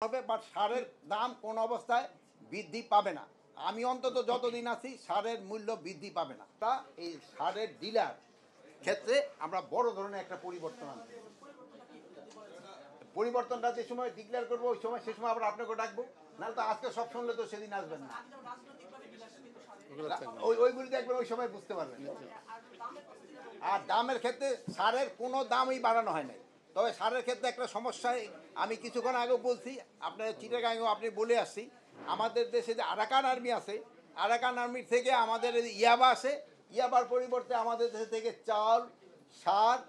হবে, বাট সারের দাম কোন অবস্থায় বৃদ্ধি পাবে না। আমি অন্তত যতদিন আছি সারের মূল্য বৃদ্ধি পাবে না। তা এই সারের ডিলার ক্ষেত্রে আমরা বড় ধরনের একটা পরিবর্তন আনতে, পরিবর্তনটা যে সময় ডিক্লেয়ার করবো ওই সময় সে সময় আবার আপনাকে ডাকবো, নাহলে তো আজকে সব শুনলে তো সেদিন আসবেন না। ওইগুলি দেখবেন ওই সময় বুঝতে পারবেন। আর দামের ক্ষেত্রে সারের কোনো দামই বাড়ানো হয় নাই। তবে সারের ক্ষেত্রে একটা সমস্যায় আমি কিছুক্ষণ আগেও বলছি, আপনার চিটাগাংয়েও আপনি বলে আসছি, আমাদের দেশে যে আরাকান আর্মি আছে, আরাকান আর্মির থেকে আমাদের ইয়াবা আসে, ইয়াবার পরিবর্তে আমাদের দেশ থেকে চাল, সার,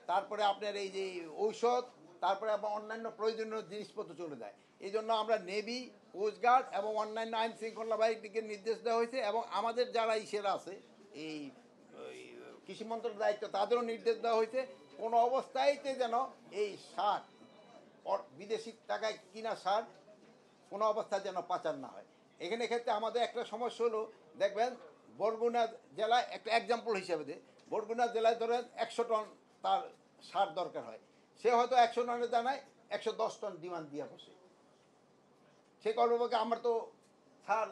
তারপরে আপনার এই যে ঔষধ, তারপরে অন্যান্য প্রয়োজনীয় জিনিসপত্র চলে যায়। এই জন্য আমরা নেভি, কোস্টগার্ড এবং অন্যান্য আইন শৃঙ্খলা বাহিনীকে নির্দেশ দেওয়া হয়েছে, এবং আমাদের যারা ইসেরা আছে এই কৃষি মন্ত্রণালয়ের দায়িত্ব, তাদেরও নির্দেশ দেওয়া হয়েছে কোনো অবস্থায়তে যেন এই সার বিদেশি টাকায় কিনা সার কোনো অবস্থায় যেন পাচার না হয়। এখানে ক্ষেত্রে আমাদের একটা সমস্যা হলো, দেখবেন বরগুনা জেলায় একটা এক্সাম্পল হিসেবে যে বরগুনা জেলায় ধরেন 100 টন তার সার দরকার হয়, সে হয়তো 100 টনের জানায় 110 টন ডিমান্ড দিয়ে বসে। সে করবো আমার তো সার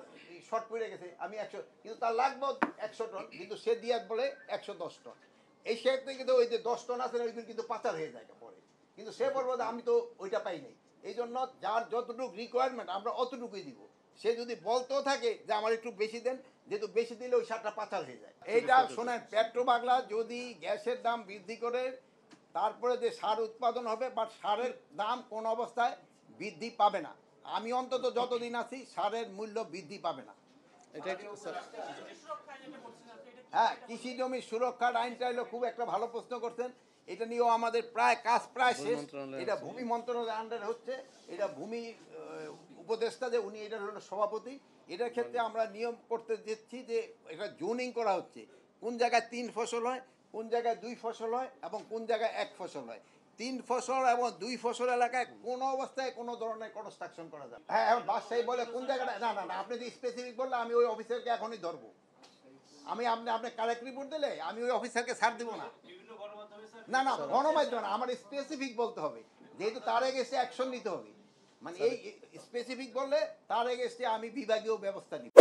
শর্ট পড়ে গেছে, আমি 100, কিন্তু তার লাগবে 100 টন, কিন্তু সে দিয়ে বলে 110 টন। এই ক্ষেত্রে কিন্তু ওই যে 10 টন আছে ওইগুলো কিন্তু পাচার হয়ে যায় পরে, কিন্তু সে বলবো যে আমি তো ওইটা পাই নাই। এই জন্য যার যতটুকু রিকোয়ারমেন্ট আমরা অতটুকুই দিব। সে যদি বলতেও থাকে যে আমার একটু বেশি দেন, যেহেতু বেশি দিলে ওই সারটা পাচার হয়ে যায়। এইটা শোনেন, পেট্রোবাংলা যদি গ্যাসের দাম বৃদ্ধি করে তারপরে যে সার উৎপাদন হবে, বাট সারের দাম কোন অবস্থায় বৃদ্ধি পাবে না। আমি অন্তত যতদিন আছি সারের মূল্য বৃদ্ধি পাবে না। হ্যাঁ, কৃষি জমি সুরক্ষার আইনটা হলো খুব একটা ভালো প্রশ্ন করছেন। এটা নিয়েও আমাদের কাজ প্রায় শেষ। এটা ভূমি মন্ত্রণালয়ের আন্ডারে হচ্ছে, এটা ভূমি উপদেষ্টা যে উনি এটার হলো সভাপতি। এটার ক্ষেত্রে আমরা নিয়ম করতে দিচ্ছি যে এটা জোনিং করা হচ্ছে, কোন জায়গায় 3 ফসল হয়, কোন জায়গায় 2 ফসল হয়, এবং কোন জায়গায় 1 ফসল হয়। 3 ফসল এবং 2 ফসল এলাকায় কোনো অবস্থায় কোনো ধরনের কনস্ট্রাকশন করা যায়। হ্যাঁ, এখন বাদশাহী বলে কোন জায়গাটা, না না না, আপনি যদি স্পেসিফিক বললে আমি ওই অফিসারকে এখনই ধরবো। আমি আপনি কারেক্ট রিপোর্ট দিলে আমি ওই অফিসারকে ছাড় দিব না। না না, গণমাধ্যম না, আমার স্পেসিফিক বলতে হবে, যেহেতু তার এগেস্টে অ্যাকশন নিতে হবে। মানে এই স্পেসিফিক বললে তার এগেস্টে আমি বিভাগীয় ব্যবস্থা নিব।